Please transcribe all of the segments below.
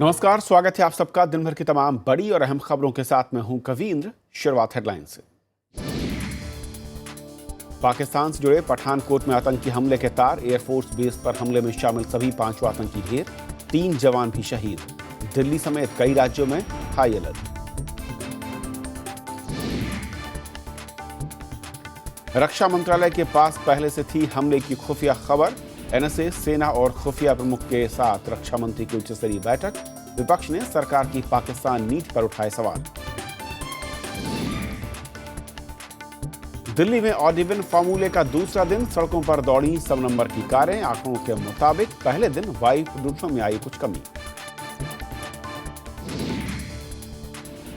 नमस्कार, स्वागत है आप सबका दिन भर की तमाम बड़ी और अहम खबरों के साथ। मैं हूं कवींद्र। शुरुआत हेडलाइन से। पाकिस्तान से जुड़े पठानकोट में आतंकी हमले के तार। एयरफोर्स बेस पर हमले में शामिल सभी 5 आतंकी ढेर, 3 जवान भी शहीद। दिल्ली समेत कई राज्यों में हाई अलर्ट। रक्षा मंत्रालय के पास पहले से थी हमले की खुफिया खबर। एनएसए, सेना और खुफिया प्रमुख के साथ रक्षा मंत्री की उच्च स्तरीय बैठक। विपक्ष ने सरकार की पाकिस्तान नीति पर उठाए सवाल। दिल्ली में ऑड इवन फार्मूले का दूसरा दिन। सड़कों पर दौड़ी सब नंबर की कारें। आंकड़ों के मुताबिक पहले दिन वायु प्रदूषण में आई कुछ कमी।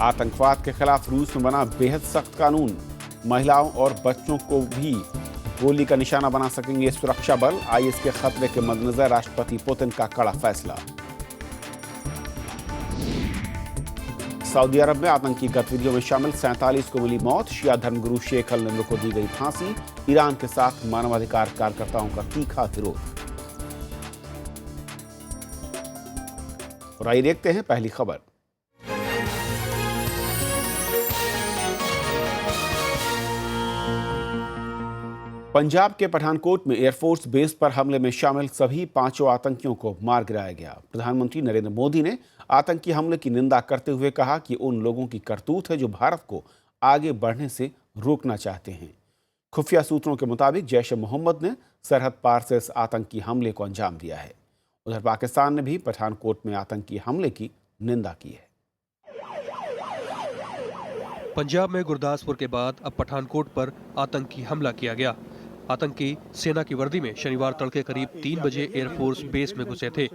आतंकवाद के खिलाफ रूस में बना बेहद सख्त कानून। महिलाओं और बच्चों को भी गोली का निशाना बना सकेंगे सुरक्षा बल। आईएस के खतरे के मद्देनजर राष्ट्रपति पुतिन का कड़ा फैसला। सऊदी अरब में आतंकी गतिविधियों में शामिल 47 को मिली मौत। शिया धर्मगुरु शेख अल निम्र को दी गई फांसी। ईरान के साथ मानवाधिकार कार्यकर्ताओं का तीखा विरोध। और आइए देखते हैं पहली खबर। पंजाब के पठानकोट में एयरफोर्स बेस पर हमले में शामिल सभी 5 आतंकियों को मार गिराया गया। प्रधानमंत्री नरेंद्र मोदी ने आतंकी हमले की निंदा करते हुए कहा कि उन लोगों की करतूत है जो भारत को आगे बढ़ने से रोकना चाहते हैं। खुफिया सूत्रों के मुताबिक जैश ए मोहम्मद ने सरहद पार से इस आतंकी हमले को अंजाम दिया है। उधर पाकिस्तान ने भी पठानकोट में आतंकी हमले की निंदा की है। पंजाब में गुरदासपुर के बाद अब पठानकोट पर आतंकी हमला किया गया। आतंकी सेना की वर्दी में शनिवार तड़के करीब 3 बजे एयरफोर्स बेस में घुसे थे।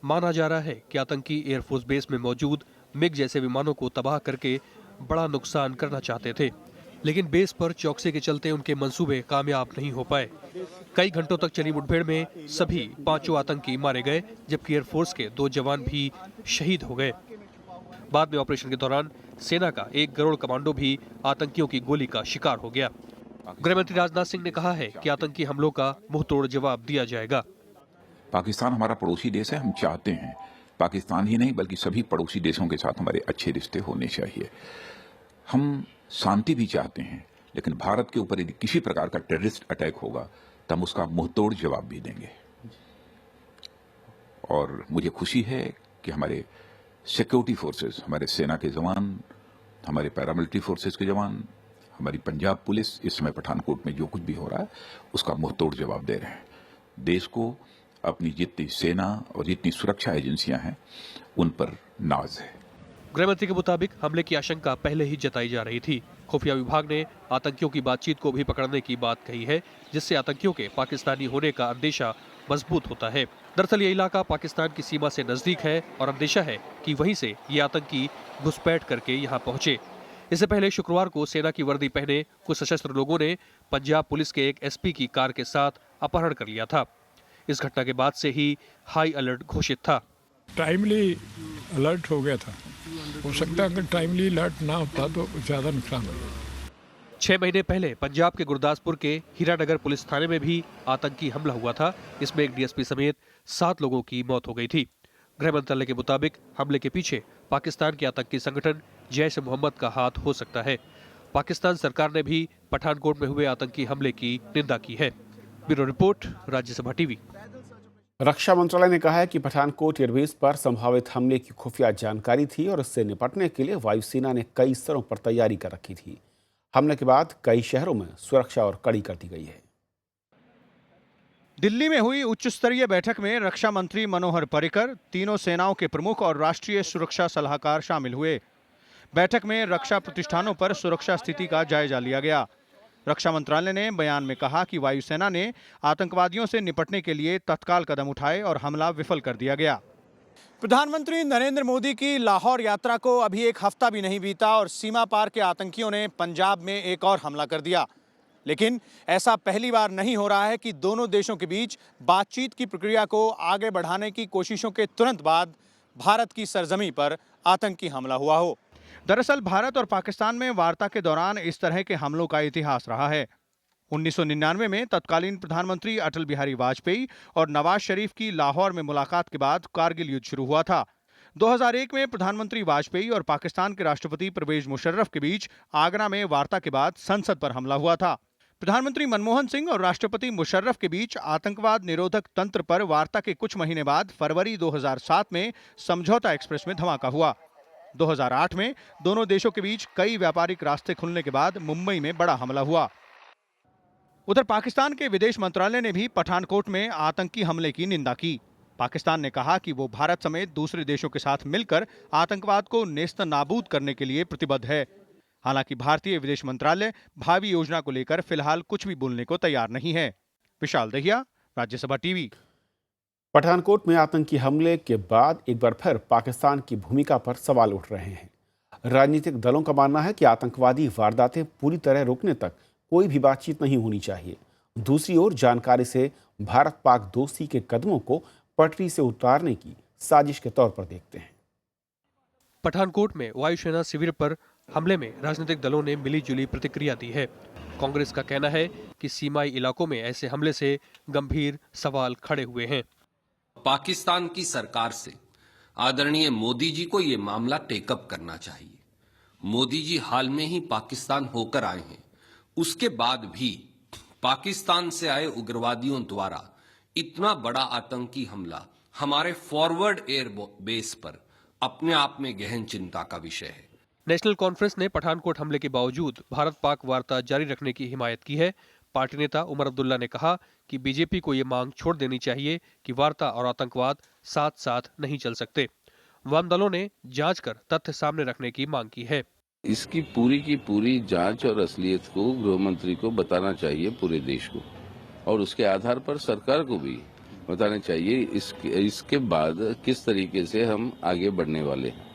माना जा रहा है कि आतंकी एयरफोर्स बेस में मौजूद मिग जैसे विमानों को तबाह करके बड़ा नुकसान करना चाहते थे, लेकिन बेस पर चौकसी के चलते उनके मंसूबे कामयाब नहीं हो पाए। कई घंटों तक चली मुठभेड़ में सभी 5 आतंकी मारे गए, जबकि एयरफोर्स के 2 जवान भी शहीद हो गए। बाद में ऑपरेशन के दौरान सेना का 1 गरुड़ कमांडो भी आतंकियों की गोली का शिकार हो गया। गृह मंत्री राजनाथ सिंह ने कहा है कि आतंकी हमलों का मुंहतोड़ जवाब दिया जाएगा। पाकिस्तान हमारा पड़ोसी देश है। हम चाहते हैं पाकिस्तान ही नहीं बल्कि सभी पड़ोसी देशों के साथ हमारे अच्छे रिश्ते होने चाहिए। हम शांति भी चाहते हैं, लेकिन भारत के ऊपर यदि किसी प्रकार का टेररिस्ट अटैक होगा तो हम उसका मुंहतोड़ जवाब भी देंगे। और मुझे खुशी है कि हमारे सिक्योरिटी फोर्सेस, हमारे सेना के जवान, हमारे पैरामिलिट्री फोर्सेस के जवान, हमारी पंजाब पुलिस इस समय पठानकोट में जो कुछ भी हो रहा है उसका मुंहतोड़ जवाब दे रहे हैं। देश को अपनी जितनी सेना और जितनी सुरक्षा एजेंसियां हैं उन पर नाज है। गृह मंत्री के मुताबिक हमले की आशंका पहले ही जताई जा रही थी। खुफिया विभाग ने आतंकियों की बातचीत को भी पकड़ने की बात कही है, जिससे आतंकियों के पाकिस्तानी होने का अंदेशा मजबूत होता है। दरअसल ये इलाका पाकिस्तान की सीमा से नजदीक है और अंदेशा है कि वहीं से ये आतंकी घुसपैठ करके यहाँ पहुंचे। इससे पहले शुक्रवार को सेना की वर्दी पहने कुछ सशस्त्र लोगों ने पंजाब पुलिस के एक एसपी की कार के साथ अपहरण कर लिया था। इस घटना के बाद से ही हाई अलर्ट घोषित था। टाइमली अलर्ट हो गया था। हो सकता है अगर टाइमली अलर्ट ना होता तो ज्यादा नुकसान होगा। 6 महीने पहले पंजाब के गुरदासपुर के हीरानगर पुलिस थाने में भी आतंकी हमला हुआ था। इसमें एक डीएसपी समेत 7 लोगों की मौत हो गई थी। गृह मंत्रालय के मुताबिक हमले के पीछे पाकिस्तान के आतंकी संगठन जैश ए मोहम्मद का हाथ हो सकता है। पाकिस्तान सरकार ने भी पठानकोट में हुए आतंकी हमले की निंदा की है। Bureau report, Rajya Sabha TV. रक्षा मंत्रालय ने कहा है कि पठानकोट एयरबेस पर संभावित हमले की खुफिया जानकारी थी और इससे निपटने के लिए वायुसेना ने कई स्तरों पर तैयारी कर रखी थी। हमले के बाद कई शहरों में सुरक्षा और कड़ी कर दी गई है। दिल्ली में हुई उच्च स्तरीय बैठक में रक्षा मंत्री मनोहर पर्रिकर, तीनों सेनाओं के प्रमुख और राष्ट्रीय सुरक्षा सलाहकार शामिल हुए। बैठक में रक्षा प्रतिष्ठानों पर सुरक्षा स्थिति का जायजा लिया गया। रक्षा मंत्रालय ने बयान में कहा कि वायुसेना ने आतंकवादियों से निपटने के लिए तत्काल कदम उठाए और हमला विफल कर दिया गया। प्रधानमंत्री नरेंद्र मोदी की लाहौर यात्रा को अभी 1 हफ्ता भी नहीं बीता और सीमा पार के आतंकियों ने पंजाब में एक और हमला कर दिया। लेकिन ऐसा पहली बार नहीं हो रहा है कि दोनों देशों के बीच बातचीत की प्रक्रिया को आगे बढ़ाने की कोशिशों के तुरंत बाद भारत की सरजमी पर आतंकी हमला हुआ हो। दरअसल भारत और पाकिस्तान में वार्ता के दौरान इस तरह के हमलों का इतिहास रहा है। 1999 में तत्कालीन प्रधानमंत्री अटल बिहारी वाजपेयी और नवाज शरीफ की लाहौर में मुलाकात के बाद कारगिल युद्ध शुरू हुआ था। 2001 में प्रधानमंत्री वाजपेयी और पाकिस्तान के राष्ट्रपति परवेज मुशर्रफ के बीच आगरा में वार्ता के बाद संसद पर हमला हुआ था। प्रधानमंत्री मनमोहन सिंह और राष्ट्रपति मुशर्रफ के बीच आतंकवाद निरोधक तंत्र पर वार्ता के कुछ महीने बाद फरवरी 2007 में समझौता एक्सप्रेस में धमाका हुआ। 2008 में दोनों देशों के बीच कई व्यापारिक रास्ते खुलने के बाद मुंबई में बड़ा हमला हुआ। उधर पाकिस्तान के विदेश मंत्रालय ने भी पठानकोट में आतंकी हमले की निंदा की। पाकिस्तान ने कहा कि वो भारत समेत दूसरे देशों के साथ मिलकर आतंकवाद को नेस्तनाबूद करने के लिए प्रतिबद्ध है। हालांकि भारतीय विदेश मंत्रालय भावी योजना को लेकर फिलहाल कुछ भी बोलने को तैयार नहीं है। विशाल दहिया, राज्यसभा टीवी। पठानकोट में आतंकी हमले के बाद एक बार फिर पाकिस्तान की भूमिका पर सवाल उठ रहे हैं। राजनीतिक दलों का मानना है कि आतंकवादी वारदातें पूरी तरह रोकने तक कोई भी बातचीत नहीं होनी चाहिए। दूसरी ओर जानकारी से भारत पाक दोस्ती के कदमों को पटरी से उतारने की साजिश के तौर पर देखते हैं। पठानकोट में वायुसेना शिविर पर हमले में राजनीतिक दलों ने मिलीजुली प्रतिक्रिया दी है। कांग्रेस का कहना है कि सीमाई इलाकों में ऐसे हमले से गंभीर सवाल खड़े हुए हैं। पाकिस्तान की सरकार से आदरणीय मोदी जी को ये मामला टेकअप करना चाहिए। मोदी जी हाल में ही पाकिस्तान होकर आए हैं, उसके बाद भी पाकिस्तान से आए उग्रवादियों द्वारा इतना बड़ा आतंकी हमला हमारे फॉरवर्ड एयर बेस पर अपने आप में गहन चिंता का विषय है। नेशनल कॉन्फ्रेंस ने पठानकोट हमले के बावजूद भारत पाक वार्ता जारी रखने की हिमायत की है। पार्टी नेता उमर अब्दुल्ला ने कहा कि बीजेपी को ये मांग छोड़ देनी चाहिए कि वार्ता और आतंकवाद साथ साथ नहीं चल सकते। वाम दलों ने जांच कर तथ्य सामने रखने की मांग की है। इसकी पूरी की पूरी जांच और असलियत को गृह मंत्री को बताना चाहिए पूरे देश को, और उसके आधार पर सरकार को भी बताना चाहिए इसके बाद किस तरीके से हम आगे बढ़ने वाले हैं,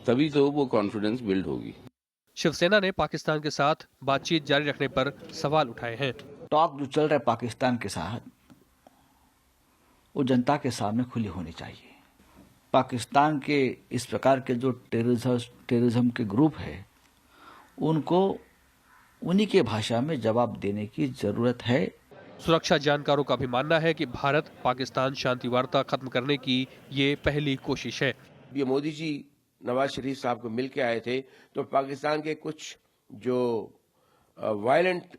तभी तो वो कॉन्फिडेंस बिल्ड होगी। शिवसेना ने पाकिस्तान के साथ बातचीत जारी रखने पर सवाल उठाए हैं। टॉक जो चल रहा है पाकिस्तान के साथ, वो जनता के सामने खुली होनी चाहिए। पाकिस्तान के इस प्रकार के जो टेररिज्म के ग्रुप है, उनको उन्हीं के भाषा में जवाब देने की जरूरत है। सुरक्षा जानकारों का भी मानना है कि भारत पाकिस्तान शांति वार्ता खत्म करने की ये पहली कोशिश है। ये मोदी जी नवाज शरीफ साहब को मिल के आए थे, तो पाकिस्तान के कुछ जो वायलेंट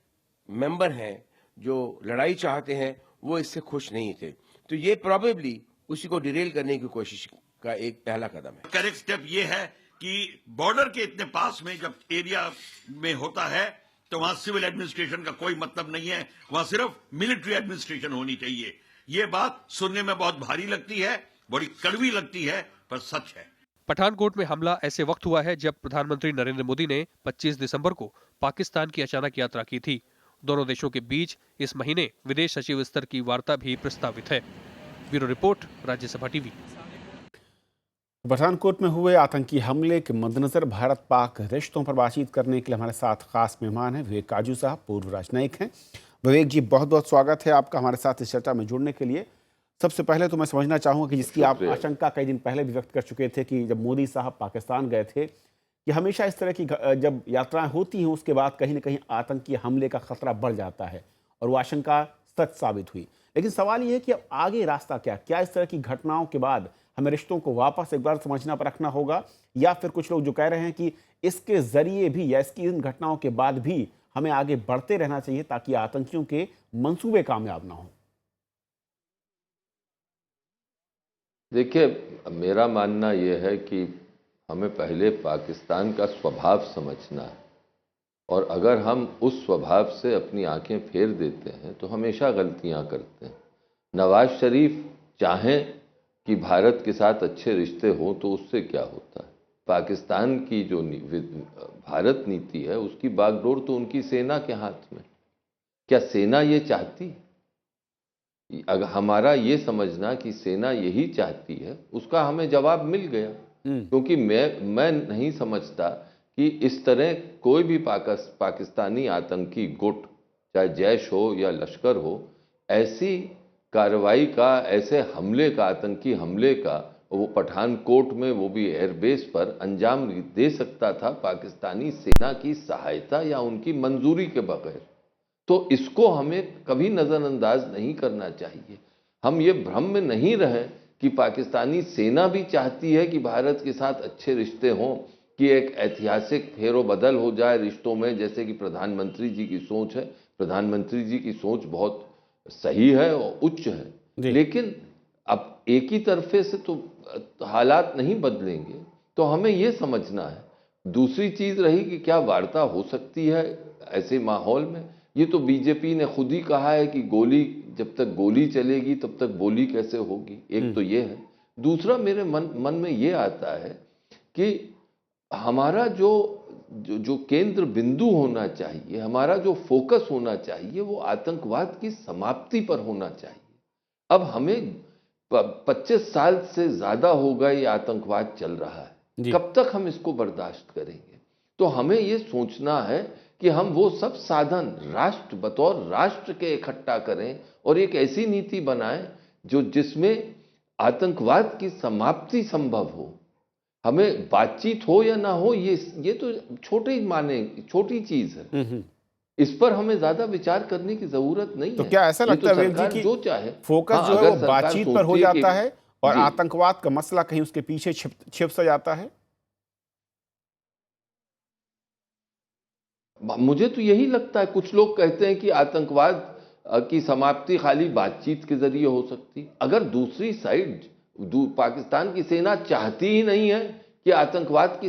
मेंबर हैं, जो लड़ाई चाहते हैं, वो इससे खुश नहीं थे। तो ये प्रोबेबली उसी को डिरेल करने की कोशिश का एक पहला कदम है। करेक्ट स्टेप ये है कि बॉर्डर के इतने पास में जब एरिया में होता है तो वहां सिविल एडमिनिस्ट्रेशन का कोई मतलब नहीं है, वहां सिर्फ मिलिट्री एडमिनिस्ट्रेशन होनी चाहिए। ये बात सुनने में बहुत भारी लगती है, बड़ी कड़वी लगती है, पर सच है। पठानकोट में हमला ऐसे वक्त हुआ है जब प्रधानमंत्री नरेंद्र मोदी ने 25 दिसंबर को पाकिस्तान की अचानक यात्रा की थी। दोनों देशों के बीच इस महीने विदेश सचिव स्तर की वार्ता भी प्रस्तावित है। Bureau report, Rajya Sabha TV. Pathankot में हुए आतंकी हमले के मद्देनजर भारत पाक रिश्तों पर बातचीत करने के लिए हमारे साथ खास मेहमान हैं विवेक काजू साहब, पूर्व राजनयिक हैं। विवेक जी, बहुत बहुत स्वागत है आपका हमारे साथ इस चर्चा में जुड़ने के लिए। सबसे पहले तो मैं समझना चाहूँगा कि जिसकी आप आशंका कई दिन पहले भी व्यक्त कर चुके थे कि जब मोदी साहब पाकिस्तान गए थे, कि हमेशा इस तरह की जब यात्राएं होती हैं उसके बाद कहीं ना कहीं आतंकी हमले का खतरा बढ़ जाता है, और वो आशंका सच साबित हुई। लेकिन सवाल ये है कि अब आगे रास्ता क्या इस तरह की घटनाओं के बाद हमें रिश्तों को वापस एक बार समझना पर रखना होगा, या फिर कुछ लोग जो कह रहे हैं कि इसके जरिए भी या इसकी इन घटनाओं के बाद भी हमें आगे बढ़ते रहना चाहिए ताकि आतंकियों के मंसूबे कामयाब ना हो। देखिए, मेरा मानना यह है कि हमें पहले पाकिस्तान का स्वभाव समझना है, और अगर हम उस स्वभाव से अपनी आंखें फेर देते हैं तो हमेशा गलतियां करते हैं। नवाज शरीफ चाहें कि भारत के साथ अच्छे रिश्ते हों तो उससे क्या होता है। पाकिस्तान की जो भारत नीति है उसकी बागडोर तो उनकी सेना के हाथ में। क्या सेना ये चाहती? अगर हमारा ये समझना कि सेना यही चाहती है, उसका हमें जवाब मिल गया। क्योंकि मैं नहीं समझता कि इस तरह कोई भी पाकिस्तानी आतंकी गुट, चाहे जैश हो या लश्कर हो, ऐसी कार्रवाई का, ऐसे हमले का, आतंकी हमले का, वो पठानकोट में, वो भी एयरबेस पर अंजाम दे सकता था पाकिस्तानी सेना की सहायता या उनकी मंजूरी के बगैर। तो इसको हमें कभी नज़रअंदाज नहीं करना चाहिए। हम ये भ्रम में नहीं रहें कि पाकिस्तानी सेना भी चाहती है कि भारत के साथ अच्छे रिश्ते हों, कि एक ऐतिहासिक फेरोबदल हो जाए रिश्तों में, जैसे कि प्रधानमंत्री जी की सोच है। प्रधानमंत्री जी की सोच बहुत सही है और उच्च है, लेकिन अब एक ही तरफे से तो हालात नहीं बदलेंगे, तो हमें ये समझना है। दूसरी चीज रही कि क्या वार्ता हो सकती है ऐसे माहौल में। ये तो बीजेपी ने खुद ही कहा है कि गोली, जब तक गोली चलेगी तब तक बोली कैसे होगी। एक तो ये है। दूसरा मेरे मन में ये आता है कि हमारा जो केंद्र बिंदु होना चाहिए, हमारा जो फोकस होना चाहिए, वो आतंकवाद की समाप्ति पर होना चाहिए। अब हमें 25 साल से ज्यादा हो गए ये आतंकवाद चल रहा है, कब तक हम इसको बर्दाश्त करेंगे। तो हमें ये सोचना है कि हम वो सब साधन बतौर राष्ट्र के इकट्ठा करें और एक ऐसी नीति बनाएं जिसमें आतंकवाद की समाप्ति संभव हो। हमें बातचीत हो या ना हो, ये तो छोटी चीज है। इस पर हमें ज्यादा विचार करने की जरूरत नहीं है। तो क्या ऐसा लगता है विवेक जी कि जो चाहे फोकस जो है वो बातचीत पर हो जाता है और आतंकवाद का मसला कहीं उसके पीछे छिप सा जाता है? मुझे तो यही लगता है। कुछ लोग कहते हैं कि आतंकवाद की समाप्ति खाली बातचीत के जरिए हो सकती। अगर दूसरी साइड पाकिस्तान की सेना चाहती ही नहीं है कि आतंकवाद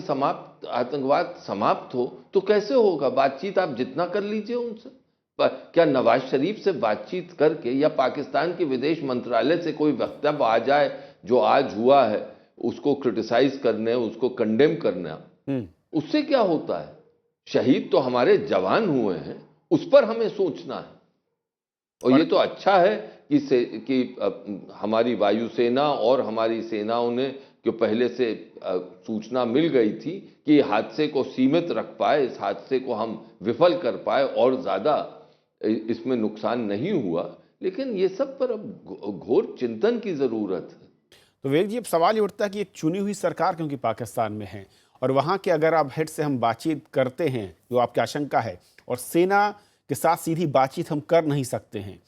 समाप्त हो, तो कैसे होगा? बातचीत आप जितना कर लीजिए उनसे। क्या नवाज शरीफ से बातचीत करके या पाकिस्तान के विदेश मंत्रालय से कोई वक्तव्य आ जाए जो आज हुआ है उसको क्रिटिसाइज करने, उसको कंडेम करना, उससे क्या होता है? शहीद तो हमारे जवान हुए हैं, उस पर हमें सोचना है। और ये तो अच्छा है कि हमारी वायुसेना और हमारी सेनाओं ने जो पहले से सूचना मिल गई थी कि हादसे को सीमित रख पाए, इस हादसे को हम विफल कर पाए और ज्यादा इसमें नुकसान नहीं हुआ। लेकिन ये सब पर अब घोर चिंतन की जरूरत है। तो विवेक जी, अब सवाल ये उठता है कि एक चुनी हुई सरकार क्योंकि पाकिस्तान में है और वहां के अगर आप हेड से हम बातचीत करते हैं, जो आपकी आशंका है, और सेना के साथ सीधी बातचीत हम कर नहीं सकते हैं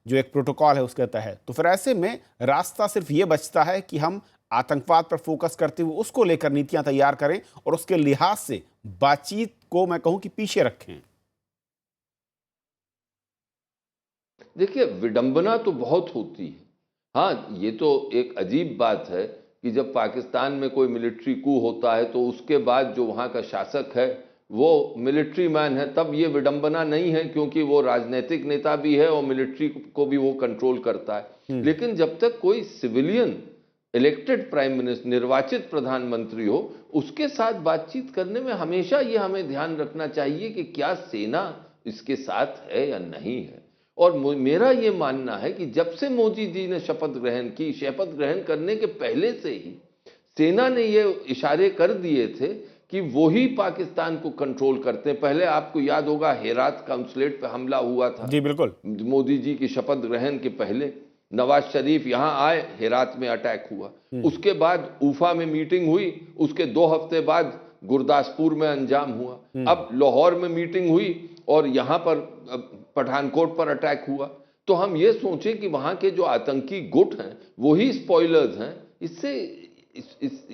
जो एक प्रोटोकॉल है उसके तहत, तो फिर ऐसे में रास्ता सिर्फ ये बचता है कि हम आतंकवाद पर फोकस करते हुए उसको लेकर नीतियां तैयार करें और उसके लिहाज से बातचीत को मैं कहूं कि पीछे रखें। देखिए, विडंबना तो बहुत होती है। हाँ, ये तो एक अजीब बात है कि जब पाकिस्तान में कोई मिलिट्री कू होता है तो उसके बाद जो वहाँ का शासक है वो मिलिट्री मैन है, तब ये विडंबना नहीं है क्योंकि वो राजनीतिक नेता भी है और मिलिट्री को भी वो कंट्रोल करता है। लेकिन जब तक कोई सिविलियन इलेक्टेड प्राइम मिनिस्टर, निर्वाचित प्रधानमंत्री हो, उसके साथ बातचीत करने में हमेशा ये हमें ध्यान रखना चाहिए कि क्या सेना इसके साथ है या नहीं है। और मेरा ये मानना है कि जब से मोदी जी ने शपथ ग्रहण करने के पहले से ही सेना ने ये इशारे कर दिए थे कि वो ही पाकिस्तान को कंट्रोल करते हैं। पहले आपको याद होगा हेरात काउंसलेट पे हमला हुआ था। जी बिल्कुल। मोदी जी की शपथ ग्रहण के पहले नवाज शरीफ यहाँ आए, हेरात में अटैक हुआ। उसके बाद उफा में मीटिंग हुई, उसके 2 हफ्ते बाद गुरदासपुर में अंजाम हुआ। अब लाहौर में मीटिंग हुई और यहाँ पर पठानकोट पर अटैक हुआ। तो हम ये सोचें कि वहां के जो आतंकी गुट हैं वो ही स्पॉइलर्स हैं। इससे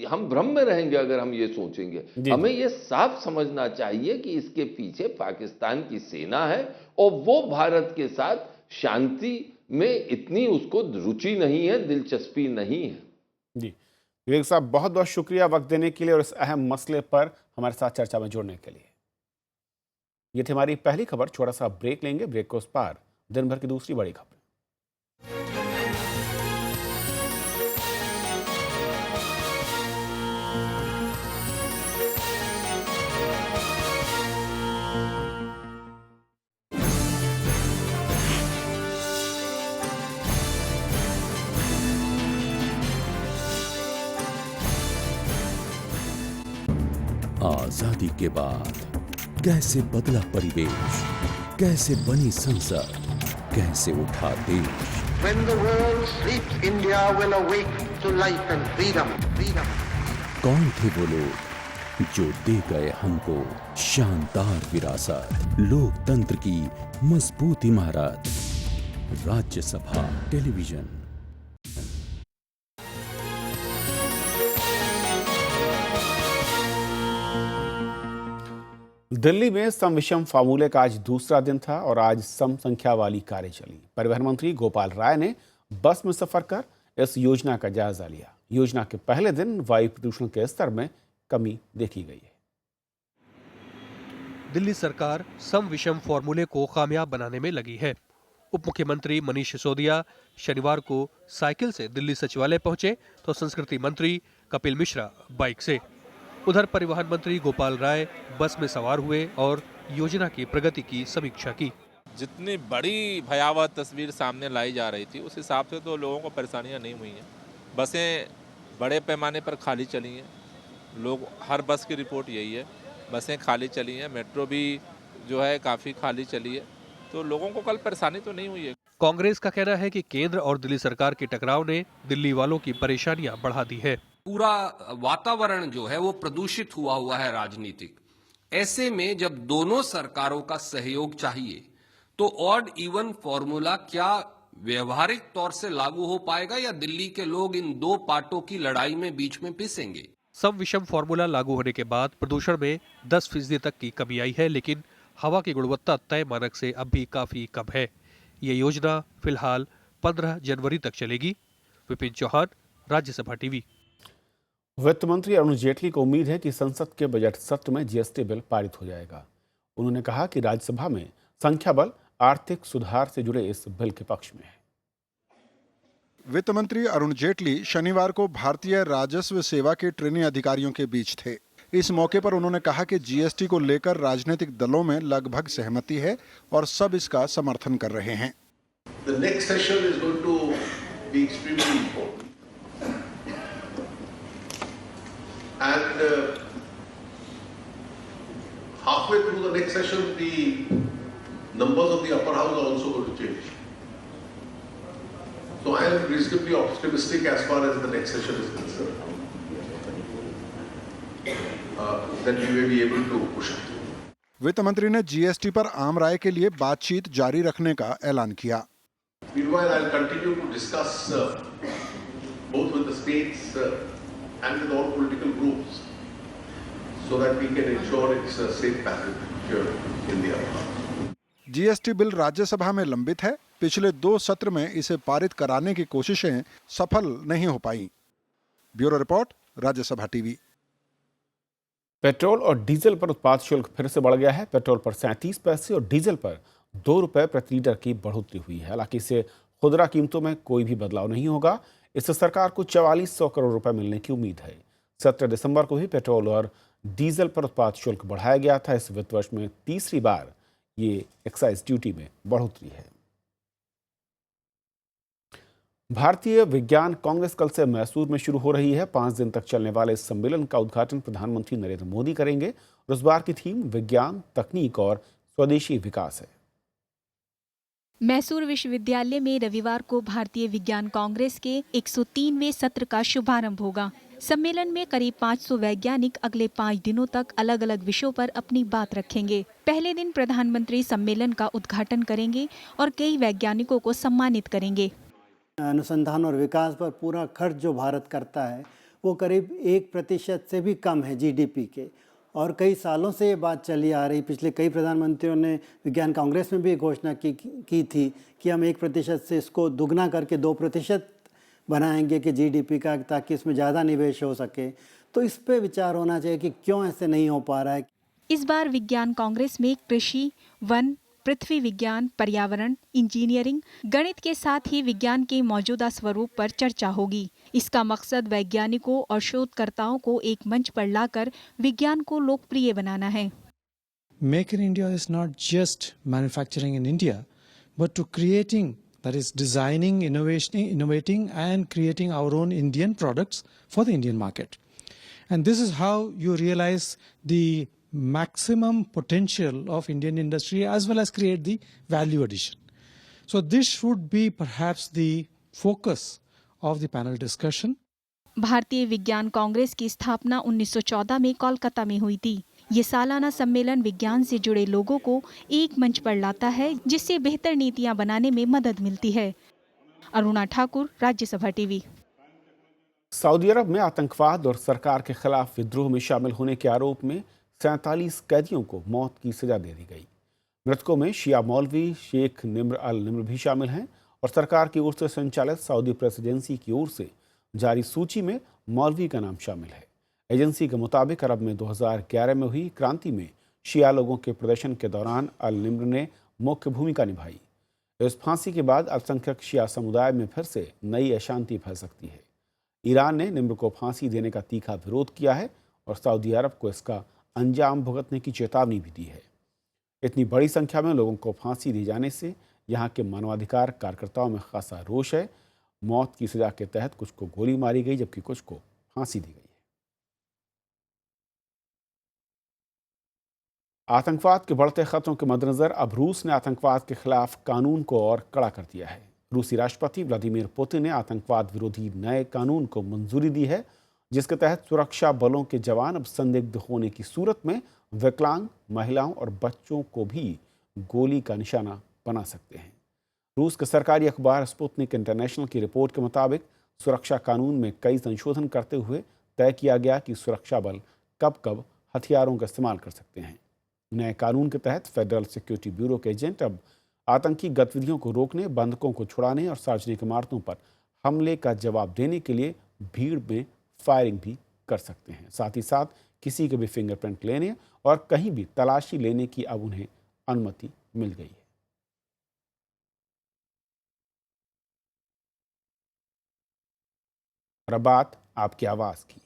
हम भ्रम में रहेंगे अगर हम ये सोचेंगे। हमें ये साफ समझना चाहिए कि इसके पीछे पाकिस्तान की सेना है और वो भारत के साथ शांति में इतनी उसको रुचि नहीं है, दिलचस्पी नहीं है। जी विवेक साहब, बहुत बहुत शुक्रिया वक्त देने के लिए और इस अहम मसले पर हमारे साथ चर्चा में जुड़ने के लिए। ये थी हमारी पहली खबर। छोटा सा ब्रेक लेंगे, ब्रेक को उस पार दिन भर की दूसरी बड़ी खबर। आजादी के बाद कैसे बदला परिवेश, कैसे बनी संसद, कैसे उठा देश। When the world sleeps, India will awake to life and freedom. कौन थे वो लोग जो दे गए हमको शानदार विरासत, लोकतंत्र की मजबूत इमारत। राज्यसभा टेलीविजन। दिल्ली में सम विषम फार्मूले का आज दूसरा दिन था और आज सम संख्या वाली कारें चली। परिवहन मंत्री गोपाल राय ने बस में सफर कर इस योजना का जायजा लिया। योजना के पहले दिन वायु प्रदूषण के स्तर में कमी देखी गई है। दिल्ली सरकार सम विषम फॉर्मूले को कामयाब बनाने में लगी है। उप मुख्यमंत्री मनीष सिसोदिया शनिवार को साइकिल से दिल्ली सचिवालय पहुंचे तो संस्कृति मंत्री कपिल मिश्रा बाइक से। उधर परिवहन मंत्री गोपाल राय बस में सवार हुए और योजना की प्रगति की समीक्षा की। जितनी बड़ी भयावह तस्वीर सामने लाई जा रही थी उस हिसाब से तो लोगों को परेशानियां नहीं हुई हैं। बसें बड़े पैमाने पर खाली चली हैं। लोग हर बस की रिपोर्ट यही है, बसें खाली चली हैं। मेट्रो भी जो है काफ़ी खाली चली है, तो लोगों को कल परेशानी तो नहीं हुई है। कांग्रेस का कहना है कि केंद्र और दिल्ली सरकार के टकराव ने दिल्ली वालों की परेशानियां बढ़ा दी है। पूरा वातावरण जो है वो प्रदूषित हुआ है राजनीतिक। ऐसे में जब दोनों सरकारों का सहयोग चाहिए तो ऑड इवन फॉर्मूला क्या व्यवहारिक तौर से लागू हो पाएगा या दिल्ली के लोग इन दो पार्टों की लड़ाई में बीच में पिसेंगे? सम विषम फॉर्मूला लागू होने के बाद प्रदूषण में 10% तक की कमी आई है, लेकिन हवा की गुणवत्ता तय मानक से अब भी काफी कम है। ये योजना फिलहाल 15 जनवरी तक चलेगी। विपिन चौहान, राज्यसभा टीवी। वित्त मंत्री अरुण जेटली को उम्मीद है कि संसद के बजट सत्र में जीएसटी बिल पारित हो जाएगा। उन्होंने कहा कि राज्यसभा में संख्या बल आर्थिक सुधार से जुड़े इस बिल के पक्ष में है। वित्त मंत्री अरुण जेटली शनिवार को भारतीय राजस्व सेवा के ट्रेनी अधिकारियों के बीच थे। इस मौके पर उन्होंने कहा कि जीएसटी को लेकर राजनीतिक दलों में लगभग सहमति है और सब इसका समर्थन कर रहे हैं। The next session is going to be extremely important. And halfway through the next session, the numbers of the upper house are also going to change. So I am reasonably optimistic as far as the next session is concerned. That we may be able to push it. वित्त मंत्री ने GST पर आम राय के लिए बातचीत जारी रखने का ऐलान किया। Meanwhile, I'll continue to discuss both with the states and with all political groups so that we can ensure it's a safe passage in the upper house. GST bill Rajya Sabha में लंबित है। पिछले 2 सत्र में इसे पारित कराने की कोशिशें सफल नहीं हो पाई। Bureau report, Rajya Sabha TV. Petrol और डीजल पर उत्पाद शुल्क फिर से बढ़ गया है। पेट्रोल पर 37 पैसे और डीजल पर 2 रुपए प्रति लीटर की बढ़ोतरी हुई है। हालांकि इससे खुदरा कीमतों में कोई भी बदलाव नहीं होगा। इससे सरकार को 4400 करोड़ रुपए मिलने की उम्मीद है। 17 दिसंबर को भी पेट्रोल और डीजल पर उत्पाद शुल्क बढ़ाया गया था। इस वित्त वर्ष में तीसरी बार ये एक्साइज ड्यूटी में बढ़ोतरी है। भारतीय विज्ञान कांग्रेस कल से मैसूर में शुरू हो रही है। 5 दिन तक चलने वाले इस सम्मेलन का उद्घाटन प्रधानमंत्री नरेंद्र मोदी करेंगे। इस बार की थीम विज्ञान, तकनीक और स्वदेशी विकास है। मैसूर विश्वविद्यालय में रविवार को भारतीय विज्ञान कांग्रेस के 103वें सत्र का शुभारंभ होगा। सम्मेलन में करीब 500 वैज्ञानिक अगले 5 दिनों तक अलग अलग विषयों पर अपनी बात रखेंगे। पहले दिन प्रधानमंत्री सम्मेलन का उद्घाटन करेंगे और कई वैज्ञानिकों को सम्मानित करेंगे। अनुसंधान और विकास पर पूरा खर्च जो भारत करता है वो करीब 1% से भी कम है जीडीपी के, और कई सालों से ये बात चली आ रही। पिछले कई प्रधानमंत्रियों ने विज्ञान कांग्रेस में भी घोषणा की थी कि हम 1% से इसको दुगना करके 2% बनाएंगे कि जीडीपी का, ताकि इसमें ज़्यादा निवेश हो सके। तो इस पे विचार होना चाहिए कि क्यों ऐसे नहीं हो पा रहा है। इस बार विज्ञान कांग्रेस में कृषि, वन, पृथ्वी विज्ञान, पर्यावरण, इंजीनियरिंग, गणित के साथ ही विज्ञान के मौजूदा स्वरूप पर चर्चा होगी। इसका मकसद वैज्ञानिकों और शोधकर्ताओं को एक मंच पर लाकर विज्ञान को लोकप्रिय बनाना है। Make in India is not just manufacturing in India, but to creating, that is designing, innovating and creating our own Indian products for the Indian market. And this is how you realize the maximum potential of Indian industry as well as create the value addition. So this should be perhaps the focus of the panel discussion. भारतीय विज्ञान कांग्रेस की स्थापना 1914 में कोलकाता में हुई थी। ये सालाना सम्मेलन विज्ञान से जुड़े लोगों को एक मंच पर लाता है, जिससे बेहतर नीतियां बनाने में मदद मिलती है। अरुणा ठाकुर, राज्यसभा टीवी। सऊदी अरब में आतंकवाद और सरकार के खिलाफ विद्रोह में शामिल होने के आरोप में 47 कैदियों को मौत की सजा दे दी गई। मृतकों में शिया मौलवी शेख निम्र अल निम्र भी शामिल हैं और सरकार की ओर से संचालित सऊदी प्रेस एजेंसी की ओर से जारी सूची में मौलवी का नाम शामिल है। एजेंसी के मुताबिक अरब में 2011 में हुई क्रांति में शिया लोगों के प्रदर्शन के दौरान अल निम्र ने मुख्य भूमिका निभाई। इस फांसी के बाद अल्पसंख्यक शिया समुदाय में फिर से नई अशांति फैल सकती है। ईरान ने निम्र को फांसी देने का तीखा विरोध किया है और सऊदी अरब को इसका अंजाम भुगतने की चेतावनी भी दी है। इतनी बड़ी संख्या में लोगों को फांसी दी जाने से यहाँ के मानवाधिकार कार्यकर्ताओं में खासा रोष है। मौत की सजा के तहत कुछ को गोली मारी गई जबकि कुछ को फांसी दी गई है। आतंकवाद के बढ़ते खतरों के मद्देनजर अब रूस ने आतंकवाद के खिलाफ कानून को और कड़ा कर दिया है। रूसी राष्ट्रपति व्लादिमीर पुतिन ने आतंकवाद विरोधी नए कानून को मंजूरी दी है, जिसके तहत सुरक्षा बलों के जवान अब संदिग्ध होने की सूरत में विकलांग, महिलाओं और बच्चों को भी गोली का निशाना बना सकते हैं। रूस के सरकारी अखबार स्पुतनिक इंटरनेशनल की रिपोर्ट के मुताबिक सुरक्षा कानून में कई संशोधन करते हुए तय किया गया कि सुरक्षा बल कब कब हथियारों का इस्तेमाल कर सकते हैं। नए कानून के तहत फेडरल सिक्योरिटी ब्यूरो के एजेंट अब आतंकी गतिविधियों को रोकने, बंधकों को छुड़ाने और सार्वजनिक इमारतों पर हमले का जवाब देने के लिए भीड़ में फायरिंग भी कर सकते हैं। साथ ही साथ किसी के भी फिंगरप्रिंट लेने और कहीं भी तलाशी लेने की अब उन्हें अनुमति मिल गई है। और अब बात आपकी आवाज की।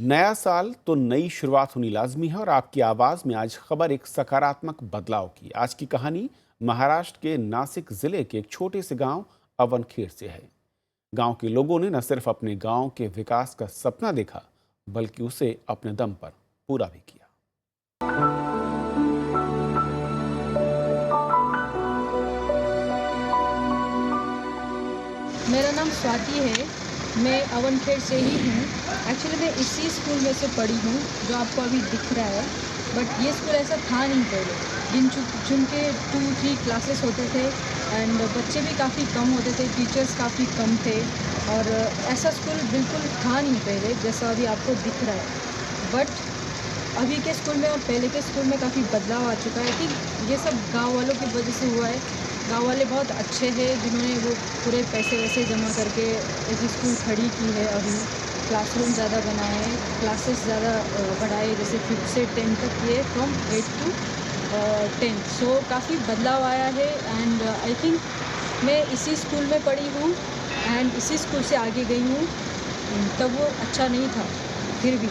नया साल तो नई शुरुआत होनी लाजमी है और आपकी आवाज में आज खबर एक सकारात्मक बदलाव की। आज की कहानी महाराष्ट्र के नासिक जिले के एक छोटे से गांव अवनखेड़ से है। गांव के लोगों ने न सिर्फ अपने गांव के विकास का सपना देखा बल्कि उसे अपने दम पर पूरा भी किया। मेरा नाम स्वाति है, मैं अवनखेड़ से ही हूँ। एक्चुअली मैं इसी स्कूल में से पढ़ी हूँ जो आपको अभी दिख रहा है, बट ये स्कूल ऐसा था नहीं पहले। जिनके 2-3 क्लासेस होते थे एंड बच्चे भी काफ़ी कम होते थे, टीचर्स काफ़ी कम थे और ऐसा स्कूल बिल्कुल था नहीं पहले जैसा अभी आपको दिख रहा है। बट अभी के स्कूल में और पहले के स्कूल में काफ़ी बदलाव आ चुका है कि ये सब गाँव वालों की वजह से हुआ है। गाँव वाले बहुत अच्छे हैं जिन्होंने वो पूरे पैसे वैसे जमा करके ऐसी स्कूल खड़ी की है। अभी क्लासरूम ज़्यादा बनाए हैं, क्लासेस ज़्यादा बढ़ाए, जैसे 5th से 10th तक ये फ्रॉम 8 to 10th। सो काफ़ी बदलाव आया है एंड आई थिंक मैं इसी स्कूल में पढ़ी हूँ एंड इसी स्कूल से आगे गई हूँ। तब वो अच्छा नहीं था, फिर भी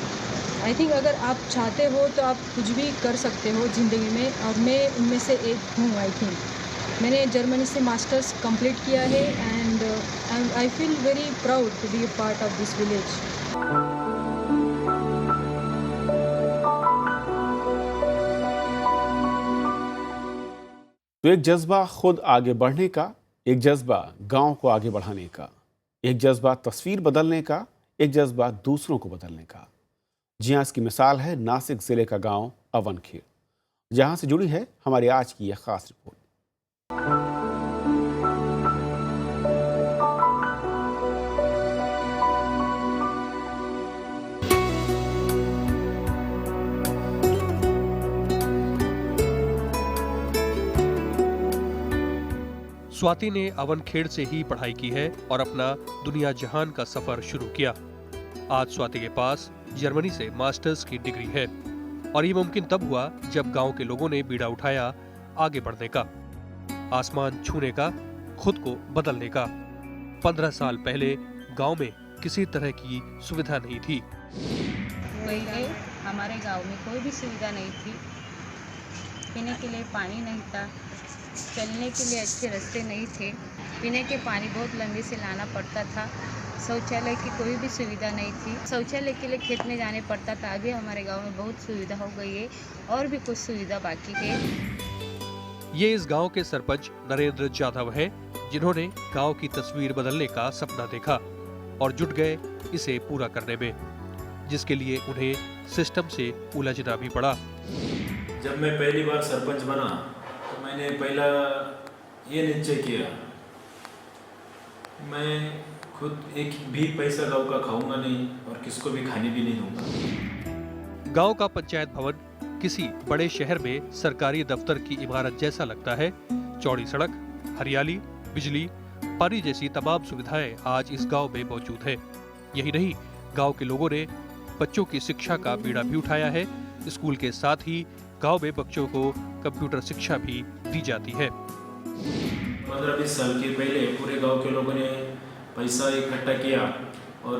आई थिंक अगर आप चाहते हो तो आप कुछ भी कर सकते हो ज़िंदगी में, और मैं उनमें से एक हूँ। आई थिंक मैंने जर्मनी से मास्टर्स कंप्लीट किया है and I feel very proud to be a part of this village. तो एक जज्बा खुद आगे बढ़ने का, एक जज्बा गांव को आगे बढ़ाने का, एक जज्बा तस्वीर बदलने का, एक जज्बा दूसरों को बदलने का। जी हाँ, इसकी मिसाल है नासिक जिले का गांव अवनखेड़, जहां से जुड़ी है हमारी आज की यह खास रिपोर्ट। स्वाति ने अवनखेड़ से ही पढ़ाई की है और अपना दुनिया जहान का सफर शुरू किया। आज स्वाति के पास जर्मनी से मास्टर्स की डिग्री है और ये मुमकिन तब हुआ जब गांव के लोगों ने बीड़ा उठाया आगे बढ़ने का, आसमान छूने का, खुद को बदलने का। 15 साल पहले गांव में किसी तरह की सुविधा नहीं थी। पहले हमारे गांव में कोई भी सुविधा नहीं थी। पीने के लिए पानी नहीं था, चलने के लिए अच्छे रास्ते नहीं थे, पीने के पानी बहुत लंबे से लाना पड़ता था, शौचालय की कोई भी सुविधा नहीं थी, शौचालय के लिए खेत में जाने पड़ता था। अभी हमारे गांव में बहुत सुविधा हो गई है और भी कुछ सुविधा बाकी है। ये इस गांव के सरपंच नरेंद्र जाधव हैं, जिन्होंने गांव की तस्वीर बदलने का सपना देखा और जुट गए इसे पूरा करने में, जिसके लिए उन्हें सिस्टम से उलझना भी पड़ा। जब मैं पहली बार सरपंच बना तो मैंने पहला ये निश्चय किया, मैं खुद एक भी पैसा गांव का खाऊंगा नहीं और किसको भी खाने भी नहीं दूंगा। गांव का पंचायत भवन किसी बड़े शहर में सरकारी दफ्तर की इमारत जैसा लगता है। चौड़ी सड़क, हरियाली, बिजली, पानी जैसी तमाम सुविधाएं आज इस गांव में मौजूद है। यही नहीं, गांव के लोगों ने बच्चों की शिक्षा का बीड़ा भी उठाया है। स्कूल के साथ ही गांव में बच्चों को कंप्यूटर शिक्षा भी दी जाती है। 15-20 साल के पहले पूरे गांव के लोगों ने पैसा इकट्ठा किया और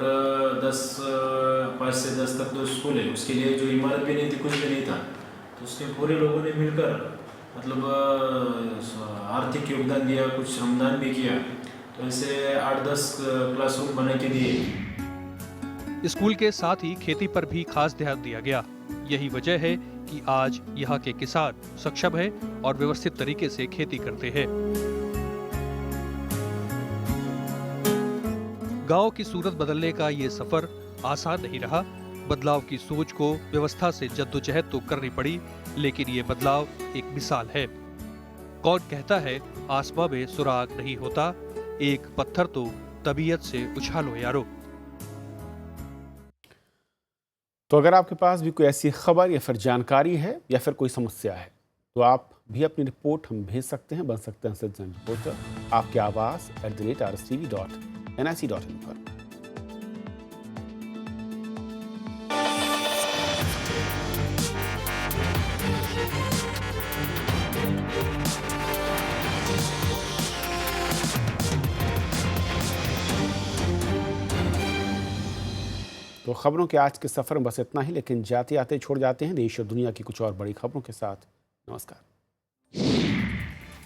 5 से 10 तक जो स्कूल है उसके लिए जो इमारत भी नहीं थी, कुछ भी नहीं था, तो उसके पूरे लोगों ने मिलकर मतलब आर्थिक योगदान दिया, कुछ श्रमदान भी किया। तो ऐसे 8-10 क्लासरूम बना के दिए। स्कूल के साथ ही खेती पर भी खास ध्यान दिया गया। यही वजह है कि आज यहाँ के किसान सक्षम है और व्यवस्थित तरीके से खेती करते हैं। गांव की सूरत बदलने का ये सफर आसान नहीं रहा। बदलाव की सोच को व्यवस्था से जद्दोजहद तो करनी पड़ी, लेकिन ये बदलाव एक मिसाल है। कौन कहता है आसमां में सुराग नहीं होता, एक पत्थर तो तबीयत से उछालो यारो। तो अगर आपके पास भी कोई ऐसी खबर या फिर जानकारी है या फिर कोई समस्या है तो आप भी अपनी रिपोर्ट हम भेज सकते हैं, बन सकते हैं सिटीजन रिपोर्टर आपके आवाज @rstv.nic.in पर। तो खबरों के आज के सफर में बस इतना ही, लेकिन जाते आते छोड़ जाते हैं देश और दुनिया की कुछ और बड़ी खबरों के साथ। नमस्कार।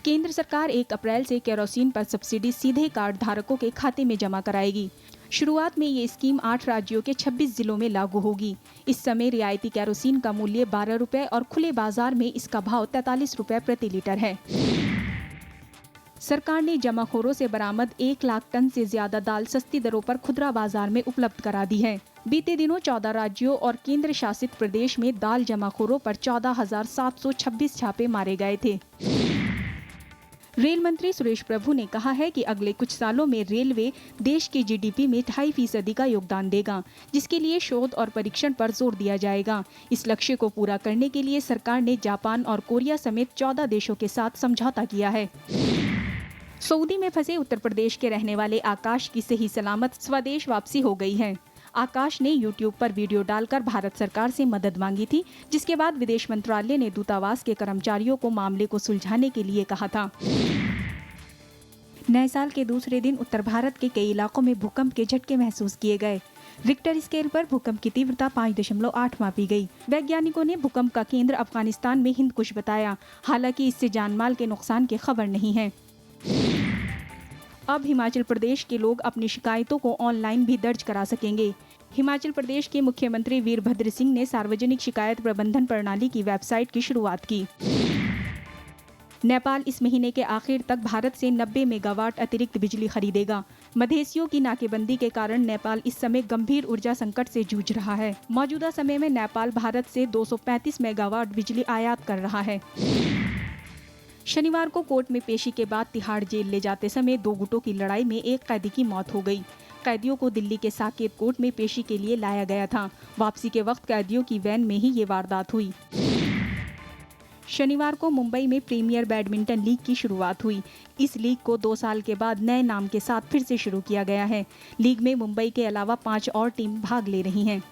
केंद्र सरकार 1 अप्रैल से केरोसिन पर सब्सिडी सीधे कार्ड धारकों के खाते में जमा कराएगी। शुरुआत में ये स्कीम 8 राज्यों के 26 जिलों में लागू होगी। इस समय रियायती केरोसिन का मूल्य 12 रुपए और खुले बाजार में इसका भाव 43 रुपए प्रति लीटर है। सरकार ने जमाखोरों से बरामद 1 लाख टन से ज्यादा दाल सस्ती दरों पर खुदरा बाजार में उपलब्ध करा दी है। बीते दिनों 14 राज्यों और केंद्र शासित प्रदेश में दाल जमाखोरों पर 14,726 छापे मारे गए थे। रेल मंत्री सुरेश प्रभु ने कहा है कि अगले कुछ सालों में रेलवे देश के जीडीपी में 2.5% का योगदान देगा, जिसके लिए शोध और परीक्षण पर जोर दिया जाएगा। इस लक्ष्य को पूरा करने के लिए सरकार ने जापान और कोरिया समेत 14 देशों के साथ समझौता किया है। सऊदी में फंसे उत्तर प्रदेश के रहने वाले आकाश की सही सलामत स्वदेश वापसी हो गई है। आकाश ने YouTube पर वीडियो डालकर भारत सरकार से मदद मांगी थी, जिसके बाद विदेश मंत्रालय ने दूतावास के कर्मचारियों को मामले को सुलझाने के लिए कहा था। नए साल के दूसरे दिन उत्तर भारत के कई इलाकों में भूकंप के झटके महसूस किए गए। रिक्टर स्केल पर भूकंप की तीव्रता 5.8 मापी गई। वैज्ञानिकों ने भूकंप का केंद्र अफगानिस्तान में हिंदकुश बताया। हालांकि इससे जानमाल के नुकसान की खबर नहीं है। अब हिमाचल प्रदेश के लोग अपनी शिकायतों को ऑनलाइन भी दर्ज करा सकेंगे। हिमाचल प्रदेश के मुख्यमंत्री वीरभद्र सिंह ने सार्वजनिक शिकायत प्रबंधन प्रणाली की वेबसाइट की शुरुआत की। नेपाल इस महीने के आखिर तक भारत से 90 मेगावाट अतिरिक्त बिजली खरीदेगा। मधेसियों की नाकेबंदी के कारण नेपाल इस समय गंभीर ऊर्जा संकट से जूझ रहा है। मौजूदा समय में नेपाल भारत से 235 मेगावाट बिजली आयात कर रहा है। शनिवार को कोर्ट में पेशी के बाद तिहाड़ जेल ले जाते समय 2 गुटों की लड़ाई में एक कैदी की मौत हो गई। कैदियों को दिल्ली के साकेत कोर्ट में पेशी के लिए लाया गया था। वापसी के वक्त कैदियों की वैन में ही ये वारदात हुई। शनिवार को मुंबई में प्रीमियर बैडमिंटन लीग की शुरुआत हुई। इस लीग को 2 साल के बाद नए नाम के साथ फिर से शुरू किया गया है। लीग में मुंबई के अलावा 5 और टीम भाग ले रही हैं।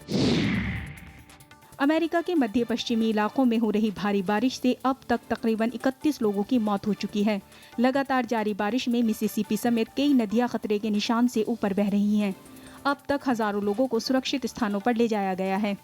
अमेरिका के मध्य पश्चिमी इलाकों में हो रही भारी बारिश से अब तक तकरीबन 31 लोगों की मौत हो चुकी है। लगातार जारी बारिश में मिसिसिपी समेत कई नदियां खतरे के निशान से ऊपर बह रही हैं। अब तक हजारों लोगों को सुरक्षित स्थानों पर ले जाया गया है।